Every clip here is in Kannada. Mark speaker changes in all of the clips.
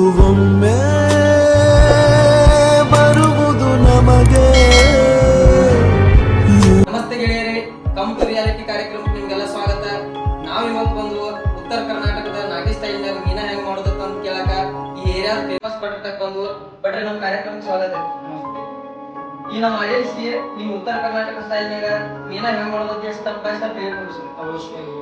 Speaker 1: ಒಮ್ಮೆ ಬರುವುದು ನಮಗೆ.
Speaker 2: ನಮಸ್ತೆ ಗೆಳೆಯರೇ, ಕಮ್ ಟು ರಿಯಾಲಿಟಿ ಕಾರ್ಯಕ್ರಮಕ್ಕೆ ನಿಮಗೆಲ್ಲ ಸ್ವಾಗತ. ನಾವು ಇವತ್ತು ಬಂದು ಉತ್ತರ ಕರ್ನಾಟಕದ ನಾಟಿ ಸ್ಟೈಲ್ನಾಗ ಮೀನಾ ಹೆಂಗ್ ಮಾಡೋದು ಅಂತ ಕೇಳಕ ಈ ಏರಿಯಾದ ಫೇಮಸ್ ಪಟ್ಟಕ್ಕೆ ಬಂದು ಬಟ್ರೆ ನಮ್ಮ ಕಾರ್ಯಕ್ರಮಕ್ಕೆ ಸ್ವಾಗತ. ಈ ನಮ್ಮ ಆಡಿಯನ್ಸ್ಗೆ ನಿಮ್ಮ ಉತ್ತರ ಕರ್ನಾಟಕ ಸ್ಟೈಲ್ನಾಗ ಮೀನಾ ಹೆಂಗ್ ಮಾಡೋದು ಸ್ಟೆಪ್ ಬೈ ಸ್ಟೆಪ್ ಹೇಳ್ಕೊಡ್ತೀನಿ ಅವಶ್ಯವಾಗಿ.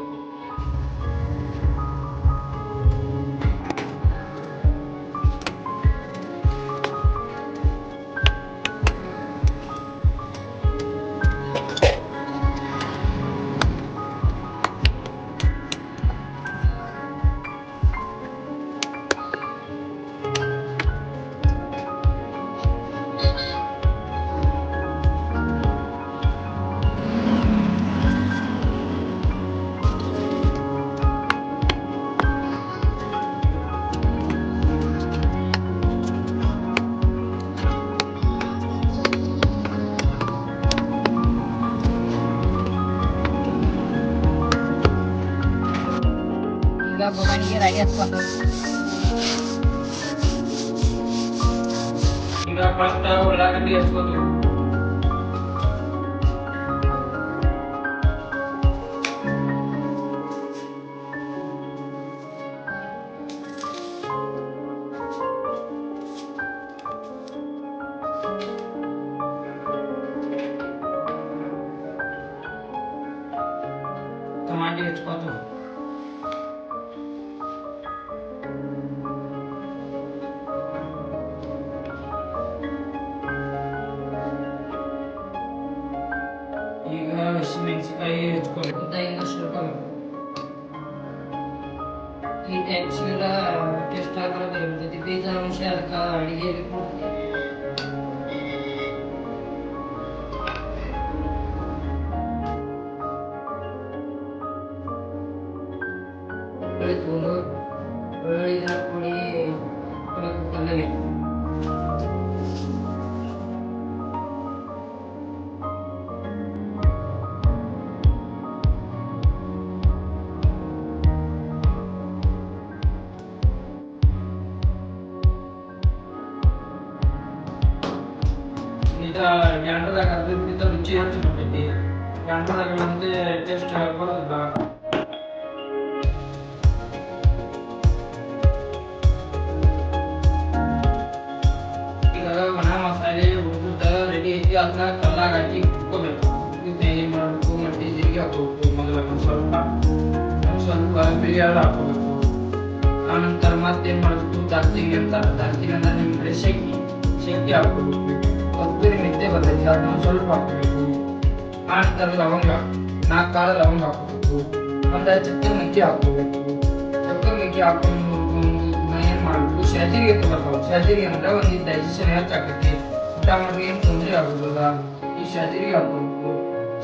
Speaker 3: ಈಗ ಬೊಗಣಿಗೆ ರೆಡಿ ಹಚ್ಕೊಂಡು
Speaker 2: ಈಗ ಫಸ್ಟ್ ಉಳ್ಳಾಗಡ್ಡಿ ಹಚ್ಕೋದು. ಟಮಾಟಿ ಹಚ್ಕೋದು. ಈಗ ಹಸಿಮೆಣಸಿನಕಾಯಿ ಹಚ್ಕೋಬೇಕು.
Speaker 3: ಈ ಟೈಮ್ಸ್ಗೆಲ್ಲ ಟೇಸ್ಟ್ ಆಗೋದು ಇರ್ತೈತಿ. ಬೀಜ ಅಂಶ ಅದಕ್ಕೆ ಅಡಿಗೆಯಲ್ಲಿ ಕೊಡ್ತೀವಿ. ಬೆಳ್ಳುಳ್ಳಿನ ಪುಡಿ ಕಲ್ಲಗೆ
Speaker 2: ಗ್ಯಾಂಡದಾಗ ಅದಕ್ಕಿಂತ ರುಚಿ ಹೆಚ್ಚು ಬರ್ತೈತಿ. ಗ್ಯಾಂಡದಾಗ ನಮ್ಗೆ ಟೇಸ್ಟ್ ಬರೋದಿಲ್ಲ. ಈಗ ಒಣ ಮಸಾಲೆ ಹುಡುಗುದ ರೆಡಿ ಐತಿ. ಅದನ್ನ ಕಲ್ಲಾಗ ಹಾಕಿ ಕುಟ್ಕೋಬೇಕು. ತಯಾರಿ ಮಾಡಬೇಕು. ಮಟ್ಟಿ ಜೀರಿಗೆ ಹಾಕೋಬೇಕು. ಮೊದಲ ಸ್ವಲ್ಪ ಬಿರಿಯಾನಿ ಹಾಕೋಬೇಕು. ಆನಂತರ ಮತ್ತೇನ್ ಮಾಡಬೇಕು, ದಾಲ್ಚಿನ್ನಿ ಅಂತಾರೆ. ದಾಲ್ಚಿನ್ನಿ ಅಂದ್ರೆ ನಿಮ್ ಕಡೆ ಶೆಂಕಿ ಹಾಕೋಬೇಕು. ಕೊತ್ತಂಬರಿ ಮೆಂತೆ ಬರ್ತೈತಿ, ಅದನ್ನ ಸ್ವಲ್ಪ ಹಾಕೋಬೇಕು. ಆನಂತರ ಲವಂಗ 4 ಕಾಳು ಲವಂಗ ಹಾಕೋಬೇಕು. ಒಂದ ಚಕ್ಕೆ ಮೆಂತೆ ಹಾಕೋಬೇಕು. ಚಕ್ಕೆ ಮೆಂತೆ ಹಾಕೊಂಡು ಏನ್ ಮಾಡ್ಬೇಕು, ಶಾಜೀರಿಗೆ ಬರ್ತಾವ. ಶಾಜೀರಿಗೆ ಅಂದ್ರೆ ಒಂದು ಡೈಜೆಷನ್ ಹೆಚ್ಚಾಕೈತಿ. ಊಟ ಮಾಡೋಕೆ ಏನ್ ತೊಂದರೆ ಆಗೋದಿಲ್ಲ. ಈ ಶಾಜೀರಿಗೆ ಹಾಕೋಬೇಕು.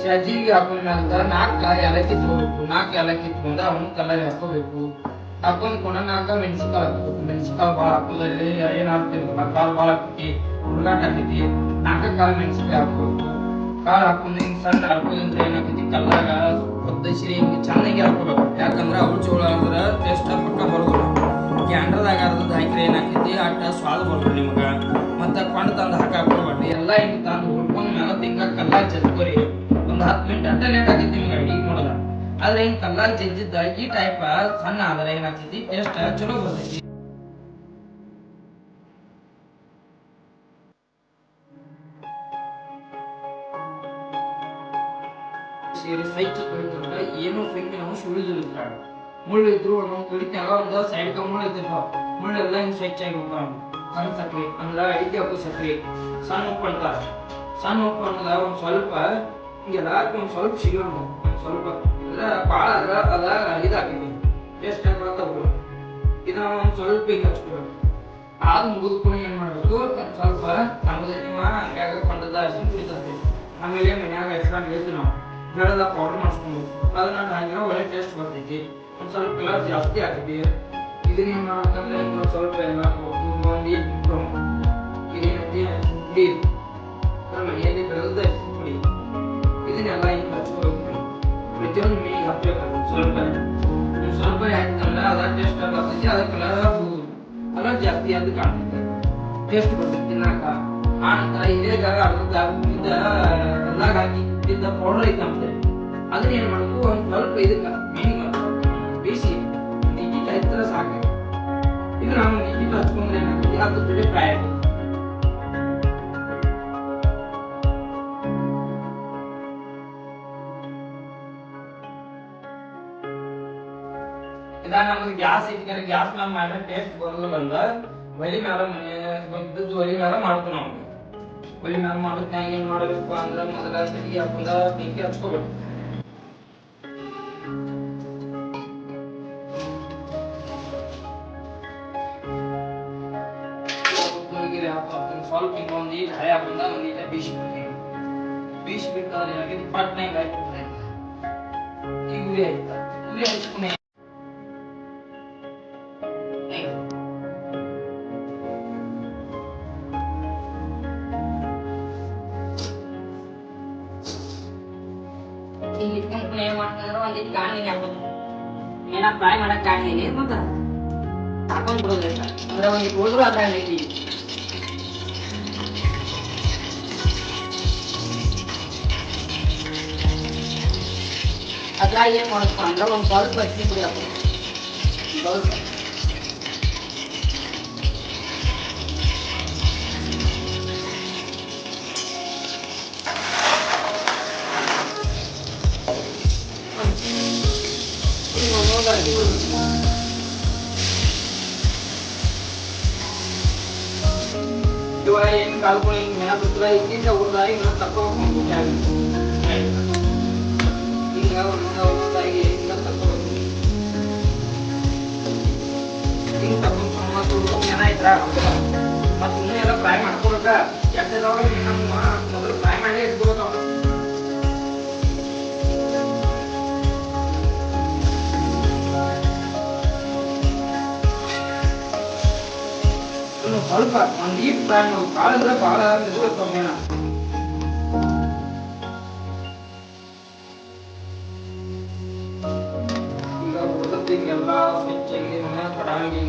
Speaker 2: ಶಾಜೀರಿಗೆ ಹಾಕೊಂಡ್ಮೇಲೆ 4 ಏಲಕ್ಕಿ ತಗೋಬೇಕು. 4 ಏಲಕ್ಕಿ ತಗೊಂಡು ಅವನು ಕಲ್ಲಲ್ಲಿ ಹಾಕೋಬೇಕು. ಹಾಕೊಂಡ್ ಕೂಡ 4 ಮೆಣಸಿನಕಾಯಿ ಹಾಕ್ಬೇಕು. ಮೆಣಸಿನಕಾಯಿ ಭಾಳ ಹಾಕೋದ್ರಲ್ಲಿ ಏನ್ ಹಾಕ್ತಿರ್ಬೇಕು, ಕಾಳು ಭಾಳ ಹಾಕಿ ಹುಡುಗಾಟ ಹಾಕೈತಿ. 4 ಕಾಳು ಮೆಣಸಿನಕಾಯಿ ಹಾಕೋಬೇಕು. ಕಾಳು ಹಾಕೊಂಡು ಹಿಂಗ್ ಸಣ್ಣ ಹಾಕೋದ್ರಿಂದ ಏನಾಕೈತಿ, ಕಲ್ಲಾಗ ಒದ್ದಸಿರಿ ಹಿಂಗ್ ಚೆನ್ನಾಗಿ ಹಾಕೋಬೇಕು. ಯಾಕಂದ್ರೆ ಅವ್ರ ಜೋಳ ಅಂದ್ರೆ ಟೇಸ್ಟ್ ಪಕ್ಕ ಬರೋದಿಲ್ಲ. ಕ್ಯಾಂಡ್ರದಾಗ ಅರ್ಧದ ಹಾಕಿದ್ರೆ ಏನಾಕೈತಿ, ಅಟ್ಟ ಸ್ವಾದ ಬರೋದು ನಿಮ್ಗೆ. ಮತ್ತೆ ಕೊಂಡು ತಂದು ಹಾಕಾಕೊಡ್ಬೇಡ್ರಿ. ಎಲ್ಲ ಹಿಂಗ್ ತಂದು ಹುಡ್ಕೊಂಡ್ ಮೇಲೆ ಹಿಂಗ ಕಲ್ಲಾಗ ಜಜ್ಕೋರಿ. ಒಂದು 10 ಮಿನಿಟ್ ಅಟ್ಟ ಲೇಟ್ ಆಗೈತಿ ನಿಮ್ಗೆ ಅಡಿಗೆ ಮಾಡೋದ. ಆದ್ರೆ ಹಿಂಗ್ ಕಲ್ಲಾಗ ಜಜ್ಜಿದ್ದ ಈ ಟೈಪ್ ಸಣ್ಣ ಆದ್ರೆ ಏನಾಗ್ತೈತಿ, ಟೇಸ್ಟ್ ಚಲೋ ಬರ್ತೈತಿ. ಸೇರಿ ಸ್ವಚ್ಛ ತೊಳಿದ್ರೆ ಏನೋ ಫೆಂಗಿ ನಾವು ಸುಳಿದಿಲ್ಲ. ಮುಳ್ಳಿದ್ರು ಒಂದೊಂದು ತುಳಿತಾಗ ಒಂದು ಸೈಡ್ಗ ಮುಳ್ಳಿರ್ತಾವ. ಮುಳ್ಳೆಲ್ಲ ಹಿಂಗ್ ಸ್ವಚ್ಛ ಆಗಿ ಹೋಗ್ತಾವ. ಸಣ್ಣ ಸಕ್ರೆ ಅಂದ್ರೆ ಐತಿ ಹಾಕು ಸಕ್ರೆ. ಸಣ್ಣ ಉಪ್ಪು ಅಂತಾರ. ಸಣ್ಣ ಉಪ್ಪು ಅನ್ನೋದ ಒಂದ್ ಸ್ವಲ್ಪ ಹಿಂಗೆಲ್ಲ ಒಂದ್ ಸ್ವಲ್ಪ ಸಿಗೋಣ. ಸ್ವಲ್ಪ ಅಂದ್ರೆ ಭಾಳ ಅದ ಇದಾಕೈತಿ. ಟೇಸ್ಟ್ ಬರ್ತಾವ. ಇದನ್ನ ಒಂದ್ ಸ್ವಲ್ಪ ಹಿಂಗೆ ಹಚ್ಕೋಬೇಕು. ಆದ್ ಮುಗಿದ್ಕೊಂಡು ಏನ್ ಮಾಡ್ಬೇಕು, ಸ್ವಲ್ಪ ನಮ್ಮದ ಅಂಗ್ಯಾಗ ಕೊಂಡದ ಹಸಿ ಕುಡಿತೈತಿ. ಆಮೇಲೆ ಮನ್ಯಾಗ ಹೆಸರು ಹೇಳ್ತೀವಿ ನಾವು ಬೆಳೆದ ಪೌಡರ್ ಮಾಡಿಸ್ಕೊಂಡು ಅದನ್ನ ಹಾಕಿರೋ ಒಳ್ಳೆ ಟೇಸ್ಟ್ ಬರ್ತೈತಿ. ಒಂದ್ ಸ್ವಲ್ಪ ಕಲರ್ ಜಾಸ್ತಿ ಹಾಕೈತಿ. ಇದನ್ನೇನ್ ಮಾಡ್ಬೇಕಂದ್ರೆ ಇನ್ನೊಂದು ಸ್ವಲ್ಪ ಎಲ್ಲ ನೀರು ಇದೇನೈತಿ ಪುಡಿ ಮನೆಯಲ್ಲಿ ಬೆಳೆದ ಪುಡಿ ಇದನ್ನೆಲ್ಲ ಹಿಂಗೆ ಹಚ್ಕೋಬೇಕು. ಪ್ರತಿಯೊಂದು ಮೀನಿಗೆ ಹಾಕ್ಬೇಕಾಗುತ್ತೆ. ಸ್ವಲ್ಪ ಸ್ವಲ್ಪ ಹಾಕಿದ್ರೆ ಅದ ಟೇಸ್ಟ್ ಬರ್ತೈತಿ. ಅದ ಕಲರ್ ಹೋಗುದು. ಅಲ್ಲ ಕಲರ್ ಜಾಸ್ತಿ ಅದು ಕಾಣ್ತೈತಿ, ಟೇಸ್ಟ್ ಬರ್ತೈತಿ ತಿನ್ನಾಕ. ಆ ನಂತರ ಹಿರಿಯಾಗ ಅರ್ಧ ಎಲ್ಲ ಹಾಕಿ ಇದ್ದ ಪೌಡರ್ ಐತಿ ನಮ್ದು, ಅದನ್ನ ಏನ್ ಮಾಡ್ಬೇಕು ಒಂದ್ ಸ್ವಲ್ಪ ಇದಕ್ಕ ಮೀನಿಗೆ ಬೇಯಿಸಿ ನೀಟ ಹಚ್ಚಿದ್ರೆ ಸಾಕು. ಇದು ನಾವು ನೀಟ ಹಚ್ಕೊಂಡ್ರೆ ಏನಾಗ್ತೈತಿ ಅದ್ರ ಜೊತೆ ಫ್ರೈ ಆಗ್ತೈತಿ. ಇದಾಗ ನಮ್ಗೆ ಗ್ಯಾಸ್ ಇಟ್ಕರೆ ಗ್ಯಾಸ್ ಮ್ಯಾಲ ಮಾಡಿದ್ರೆ ಟೇಸ್ಟ್ ಬರೋದಿಲ್ಲ ಅಂದ ಒಲಿ ಮ್ಯಾಲ ಬಂದದ್ದು ಒಲಿ ಮ್ಯಾಲ ಮಾಡ್ತೀವಿ ನಾವು. ಒಲಿ ಮ್ಯಾಲ ಮಾಡೋದ್ನಾಗ ಏನ್ ಮಾಡಬೇಕು ಅಂದ್ರೆ ಮೊದಲ ಸರಿ ಹಾಕೊಂಡ ಬೆಂಕಿ ಹಚ್ಕೋಬೇಕು. ಸ್ವಲ್ಪ ಹಿಂಗ ಒಂದ್ ಈಟ್ ಹಳೆ ಹಾಕೊಂಡ ಒಂದ್ ಈಟ ಬೀಸ್ಬಿಡ್ತೀವಿ. ಬೀಸ್ಬೇಕಾದ್ರೆ ಏನಾಗಿದೆ ಪಟ್ನ ಹಿಂಗ ಹಾಕ್ಬಿಡ್ತಾರೆ. ಈಗ ಉರಿ ಆಯ್ತಾ, ಉರಿ ಹಚ್ಕೊಂಡೆ
Speaker 3: ಈಗ ಇಟ್ಕೊಂಡ್ ಏನ್ ಮಾಡ್ತಂದ್ರ ಒಂದಿಟ್ಟು ಗಾಣಿ ಹಾಕೋದು, ಏನ ಫ್ರೈ ಮಾಡಕ್ ಗಾಣಿ ಮತ್ತ ಹಾಕೊಂಡ್ ಬಿಡೋದು ಅಂದ್ರೆ ಒಂದಿಟ್ಟು ಉಳಿದ್ರು ಅದ್ರಾಗ ಐತಿ. ಅದ್ರಾಗ ಏನ್ ಮಾಡಪ್ಪ ಅಂದ್ರೆ ಒಂದ್ ಸ್ವಲ್ಪ ಅಕ್ಕಿ ಪುಡಿ ಹಾಕೋದು, ಸ್ವಲ್ಪ
Speaker 2: ಇವಾಗ ಏನ್ ಕಾಲ್ಕೊಂಡು ಹಿಂಗ್ ಮ್ಯಾಲ ಬಿಟ್ರೆ ಇದ್ದಿಂದ ಉರ್ದಾಗಿ ಇನ್ನೂ ತಕ್ಕೋಬೇಕು. ಹಿಂಗ ಒಂದೊಂದಾಗಿ ಹಿಂಗ ತಕ್ಕೋಬೇಕು. ಹಿಂಗ್ ತಕ್ಕೊಂಡ್ ಮತ್ತು ಏನಾಯ್ತಾ ಮತ್ ಇನ್ನೂ ಎಲ್ಲ ಫ್ರೈ ಮಾಡ್ಕೋಬೇಕ. ಎಷ್ಟೆಲ್ಲವಾಗ ನಮ್ಮ ಮೊದಲು ಫ್ರೈ ಮಾಡಿ ಇಟ್ಕೋಬೇಕು. ಸ್ವಲ್ಪ ಒಂದ್ ಈಟ್ ಫ್ರೈ ಮಾಡೋದು, ಭಾಳ ಅಂದ್ರೆ ಭಾಳ ಮೆದುಳು. ಈಗ ಉಳಿದಕ್ಕೆಲ್ಲ ಸ್ವಚ್ಛಾಗಿ ಕಡಾಯಿಗೆ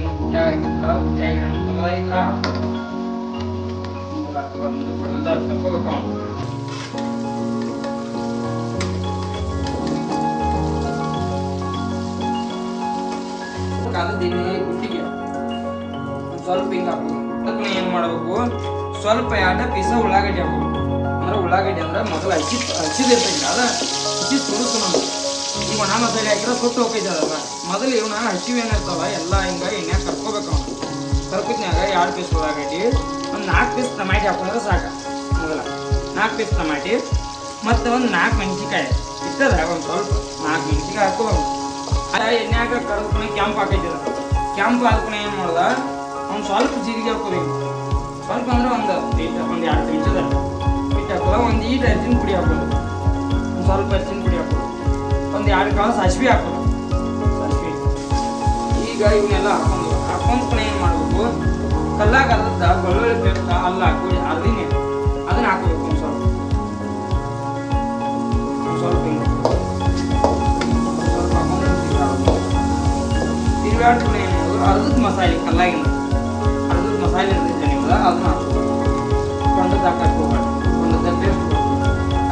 Speaker 2: ತಗೋಬೇಕು. ಗುಟ್ಟಿಗೆ ಸ್ವಲ್ಪ ಹಿಂಗ ಹಾಕೋದು. ಅದನ್ನ ಏನ್ ಮಾಡ್ಬೇಕು, ಸ್ವಲ್ಪ ಎರಡು ಪೀಸ ಉಳ್ಳಾಗಡ್ಡಿ ಹಾಕೋದು. ಅಂದ್ರೆ ಉಳ್ಳಾಗಡ್ಡಿ ಅಂದ್ರೆ ಮೊದಲು ಹಚ್ಚಿದಿರ್ತೈತಿ, ಅದ ಹಚ್ಚಿ ಸುಡುತ್ತ ನಮ್ಗೆ. ಈಗ ಒಣ ಮಸಾಲೆ ಹಾಕಿದ್ರೆ ಸುಟ್ಟು ಹೋಗೈತೆ ಅದಲ್ಲ. ಮೊದಲು ಇವನ್ನ ಹಸಿವು ಏನಿರ್ತಾವ ಎಲ್ಲ ಹಿಂಗ ಎಣ್ಣೆ ಕರ್ಕೋಬೇಕು. ಅವನು ಕರ್ಕೋತ್ನಾಗ 2 ಪೀಸ್ ಉಳ್ಳಾಗಡ್ಡಿ, ಒಂದು 4 ಪೀಸ್ ಟಮಾಟಿ ಹಾಕೊಂಡ್ರೆ ಸಾಕ. ಮೊದಲ 4 ಪೀಸ್ ಟಮಾಟಿ ಮತ್ತು ಒಂದು 4 ಮೆಣಸಿನ್ಕಾಯಿ ಇರ್ತದ. ಒಂದು ಸ್ವಲ್ಪ 4 ಮೆಣಸಿನ್ಕಾಯಿ ಹಾಕೋಬೇಕು. ಎಣ್ಣೆಯಾಗ ಕರೆದ್ಕೊಂಡು ಕೆಂಪು ಹಾಕೈತಿದ. ಕೆಂಪು ಹಾಕ್ಕೊಂಡು ಏನು ಮಾಡ್ದ, ಒಂದು ಸ್ವಲ್ಪ ಜೀರಿಗೆ ಹಾಕೋಬೇಕು. ಸ್ವಲ್ಪ ಅಂದ್ರೆ ಒಂದು 2 ಚಮಚದ ಹಿಟ್ಟು ಹಾಕೋದ. ಒಂದು ಈಟ್ ಅರಿಶಿನ ಪುಡಿ ಹಾಕೋದು, ಒಂದು ಸ್ವಲ್ಪ ಅರಿಶಿನ ಪುಡಿ ಹಾಕೋದು. ಒಂದು 2 ಕಾಳು ಸಾಸಿವೆ ಹಾಕೋದು. ಸಾಸಿವೆ ಈಗ ಇವನ್ನೆಲ್ಲ ಹಾಕೊಂಡು ಏನು ಮಾಡಬೇಕು, ಕಲ್ಲಾಗ ಅರ್ಧ ಬೆಳ್ಳುಳ್ಳಿ ಪೇಸ್ಟ್ ಅಲ್ಲ ಹಾಕಿ ಅರ್ದಿನೇ ಅದನ್ನ ಹಾಕೋಬೇಕು. ಒಂದು ಸ್ವಲ್ಪ ಹಿಂಗೆ ಸ್ವಲ್ಪ ಹಾಕೊಂಡು ತಿರುಗಾಡ್ಕೊಂಡು ಏನು ಮಾಡೋದು, ಅರ್ಧದ ಮಸಾಲೆ ಕಲ್ಲಾಗಿನ ಅರ್ಧದ ಮಸಾಲೆ ಇರ್ತೈತೆ ನಿಮ್ಗೆ, ಅದನ್ನ ಹಾಕೋದು. ಕೊಂಡದ್ದು ಹಾಕಕ್ಕೆ ಹೋಗ್ಬೇಡ, ಕೊಂಡದ ಪೇಸ್ಟ್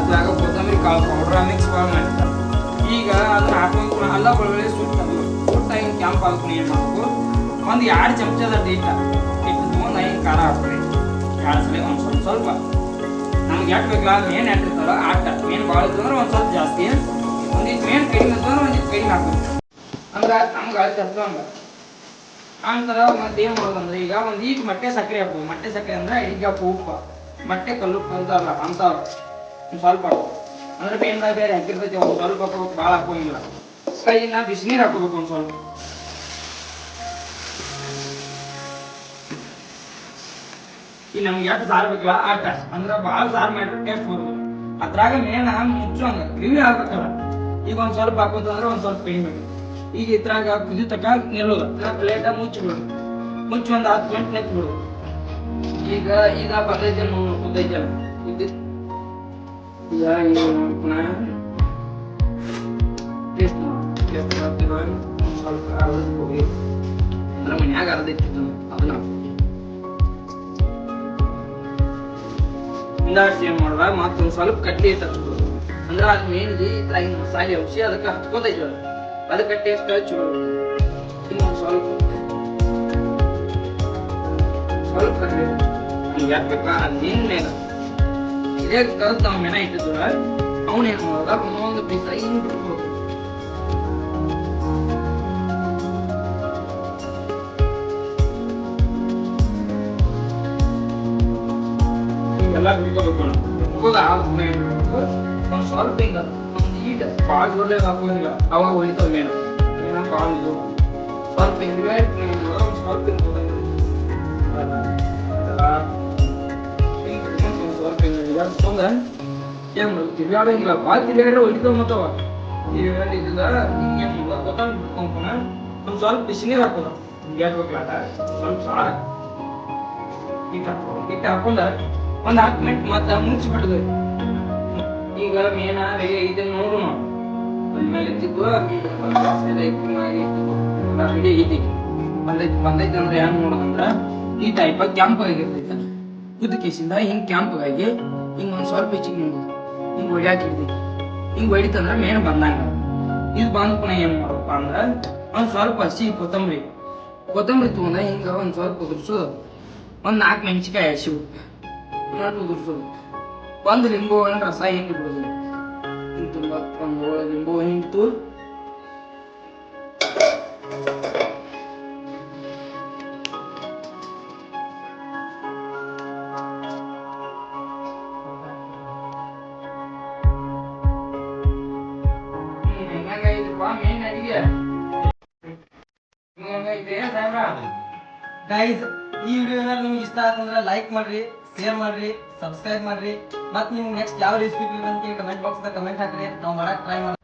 Speaker 2: ಅದ್ರಾಗ ಕೊತ್ತಂಬರಿ ಕಾಳು ಪೌಡ್ರ ಮಿಕ್ಸ್ ಮಾಡಿರ್ತಾರೆ. ಈಗ ಅದನ್ನ ಹಾಕೊಂಡು ಅಲ್ಲ ಬೆಳ್ಳುಳ್ಳಿ ಸುಟ್ಟ ಹಿಂಗೆ ಕೆಂಪು ಹಾಕೊಂಡು ಏನು ಮಾಡಬೇಕು, ಒಂದು 2 ಚಮಚದ ಹಿಟ್ಟು ತೊಗೊಂಡು ಹಿಂಗೆ ಖಾರ ಹಾಕ್ತೀವಿ. 2 ಸಲ ಒಂದು ಸ್ವಲ್ಪ ನಮ್ಗೆ ಎಷ್ಟು ಬೇಕಲ್ಲ, ಮೇನ್ ಇರ್ತಲ್ಲ ಆಟ. ಮೇನ್ ಭಾಳ ಇತ್ತಂದ್ರೆ ಒಂದು ಸ್ವಲ್ಪ ಜಾಸ್ತಿ, ಒಂದಿಟ್ಟು ಮೇನ್ ಕಡಿಮೆ ಅಂತಂದ್ರೆ ಒಂದಿಟ್ಟು ಕಡಿಮೆ ಹಾಕ್ಬೇಕು. ಅಂದ್ರೆ ನಮ್ಗೆ ಅಳತೆ ಹತ್ತು ಹಂಗೆ. ಆನಂತರ ಮತ್ತೆ ಏನು ಮಾಡೋದಂದ್ರೆ ಈಗ ಒಂದು ಈಟ್ ಮೊಟ್ಟೆ ಸಕ್ಕರೆ ಹಾಕ್ಬೋದು. ಮೊಟ್ಟೆ ಸಕ್ಕರೆ ಅಂದ್ರೆ ಈಗ ಉಪ್ಪು ಮೊಟ್ಟೆ ಕಲ್ಲುಪ್ಪು ಅಂತಲ್ಲ ಅಂತಾವ ಒಂದು ಸ್ವಲ್ಪ ಹಾಕ್ಬೇಕು. ಅಂದ್ರೆ ಬೇನ್ದಾಗ ಬೇರೆ ಹಾಕಿರ್ತೈತಿ, ಒಂದು ಸ್ವಲ್ಪ ಹಾಕೋಬೇಕು, ಭಾಳ ಹಾಕೋಂಗಿಲ್ಲ. ಕೈನ ಬಿಸಿನೀರು ಹಾಕೋಬೇಕು ಒಂದು ಸ್ವಲ್ಪ. ಈಗ ನಮ್ಗೆ ಎಷ್ಟು ಸಾರು ಬೇಕಲ್ಲ ಆಟ, ಅಂದ್ರೆ ಭಾಳ ಸಾರು ಮಾಡಿದ್ರೆ ಟೇಸ್ಟ್ ಬರೋದು. ಅದ್ರಾಗ ಮೇನ್ ಮುಚ್ಚುವಂಗ ಗ್ರೇವಿ ಆಗ್ಬೇಕಲ್ಲ. ಈಗ ಒಂದು ಸ್ವಲ್ಪ ಹಾಕೋತಂದ್ರೆ ಒಂದು ಸ್ವಲ್ಪ ಕಡಿಮೆ. ಈಗ ಇದ್ರಾಗ ಕುದಿ ತಕ ನಿಲ್ಲೋದು, ಪ್ಲೇಟ ಮುಚ್ಚಿಬಿಡೋದು. ಮುಚ್ಚಿ ಒಂದು 10 ಮಿನಿಟ್ ನೆತ್ಬಿಡೋದು. ಈಗ ಬಂದೈತೆ ಕುದ್ದೈತೆ ಈಗ ಪುನಃ ಟೇಸ್ಟ್ ಮಾಡ್ತೀವಿ. ಸ್ವಲ್ಪ ಅರ್ಧಕ್ಕೆ ಹೋಗಿ ಅಂದ್ರೆ ಮನ್ಯಾಗ ಅರ್ಧ ಇತ್ತು ಅದನ್ನ ಹಿಂದಾಡ್ಸಿ ಏನ್ ಮಾಡ್ದ ಮತ್ತೊಂದ್ ಸ್ವಲ್ಪ ಕಡ್ಲಿ ಹಿಟ್ಟು ಹಚ್ಬೋದು. ಅಂದ್ರ ಅದ್ ಮೇನ್ಲಿ ಈ ತರ ಹಿಂಗ್ ಮಸಾಲೆ ಅಂಶಿ ಅದಕ್ಕೆ ಹಚ್ಕೋತೈತಿ ಅದಕ್ಕೆ ಟೇಸ್ಟ್ ಚಲೋ. ಇನ್ನೊಂದ್ ಸ್ವಲ್ಪ ಕಡ್ಲಿ ಹಿಂಗ್ ಯಾಕೆ ಬೇಕಾ ನೀನ್ ಮೇಲ ಇದೇ ಕಲ್ತ್ ನಾವ್ ಮೆನ ಇಟ್ಟಿದ್ರ ಅವನ್ ಏನ್ ಮಾಡೋದ ಒಂದೊಂದು ಪೀಸ್ ಹಿಂಗ್ ಬಿಡ್ಬೋದು. ಎಲ್ಲ ಬಿಡ್ಕೋಬೇಕು ಆದ್ಮೇಲೆ ಒಂದ್ ಸ್ವಲ್ಪ ಹಿಂಗ ಈಟ್ ಭಾಳ ಜೋರ್ಲೆ ಹಾಕೋದಿಲ್ಲ ಅವಾಗ ಉಳಿತಾವ ಮೇನು ಏನ ಭಾಳ ಇದು ಸ್ವಲ್ಪ ಹಿಂಗೆ ಒಂದ್ ಸ್ವಲ್ಪ ಸ್ವಲ್ಪ ಹಿಂಗ ತೊಂದ ಏನ್ ತಿರ್ಗಾಡ ಹಿಂಗ ಭಾಳ ತಿರ್ಗಾಡ್ರೆ ಉಳಿತಾವ ಮತ್ತವ ತಿರ್ಗಾಡಿ ಇದಿಲ್ಲ ಹಿಂಗೇನ್ ಗೊತ್ತಾಗ ಬಿಟ್ಕೊಂಡ ಒಂದ್ ಸ್ವಲ್ಪ ಬಿಸಿನೀರ್ ಹಾಕೋದ ಗ್ಯಾಸ್ ಹೋಗ್ಲಾಟ ಸ್ವಲ್ಪ ಸಾರ ಹಿಟ್ಟು ಹಾಕೊಂಡ ಒಂದ್ 10 ಮಿನಿಟ್ ಮತ್ತ ಮುಚ್ಚಿಬಿಡುದು. ಈಗ ಮೇನ ಇದನ್ನ ನೋಡು ಆಮೇಲೆ ಎತ್ತಿದ್ದು ರೆಡಿ ಐತಿ ಬಂದೈತಿ ಅಂದ್ರೆ ಹೆಂಗ್ ನೋಡೋದಂದ್ರ ಈ ಟೈಪ್ ಕೆಂಪಾಗಿರ್ತೈತೆ ಉದ್ದಕೇಸಿಂದ ಹಿಂಗ್ ಕೆಂಪಾಗಿ ಹಿಂಗ್ ಒಂದ್ ಸ್ವಲ್ಪ ಹೆಚ್ಚಿಗೆ ಹಿಂಗ್ ಹೊಡ್ಯಾಕಿರ್ತೈತಿ. ಹಿಂಗ್ ಹೊಡಿತಂದ್ರ ಮೇನ ಬಂದಂಗ ಇದು ಬಂದ್ ಪುನಃ ಏನ್ ಮಾಡಪ್ಪ ಅಂದ್ರ ಒಂದ್ ಸ್ವಲ್ಪ ಹಸಿ ಕೊತ್ತಂಬರಿ ತಗೊಂಡ ಹಿಂಗ ಒಂದ್ ಸ್ವಲ್ಪ ಉದುರ್ಸೋದು. ಒಂದ್ 4 ಮೆಣಸಿಕಾಯಿ ಹಸಿ ಉದುರ್ಸೋದು. ಒಂದು ಲಿಂಬು ಹಣ್ಣು ರಸ ಹಿಂಡಿ ಬಿಡೋದು. ತುಂಬ ಒಂದು ಲಿಂಬು ಹಿಂಡ್ತು ಹೆಂಗೈತಿಪ್ಪ ಮೇನ್ ಅಡಿಗೆ ಹೆಂಗೈತೆ ಸಾಹೇಬ್ರ?
Speaker 1: ಗೈಸ್ ಈ ವಿಡಿಯೋ ಏನಾದ್ರು ನಿಮ್ಗೆ ಇಷ್ಟ ಆತಂದ್ರೆ ಲೈಕ್ ಮಾಡ್ರಿ, ಶೇರ್ ಮಾಡ್ರಿ, ಸಬ್ಸ್ಕ್ರೈಬ್ ಮಾಡ್ರಿ. ಮತ್ತೆ ನಿಮ್ಗೆ ನೆಕ್ಸ್ಟ್ ಯಾವ ರೆಸಿಪಿ ಅಂತ ಕಮೆಂಟ್ ಬಾಕ್ಸ್ ಕಮೆಂಟ್ ಹಾಕ್ರಿ, ನಾವು ಮಾಡಕ್ ಟ್ರೈ ಮಾಡ್ತೀವಿ.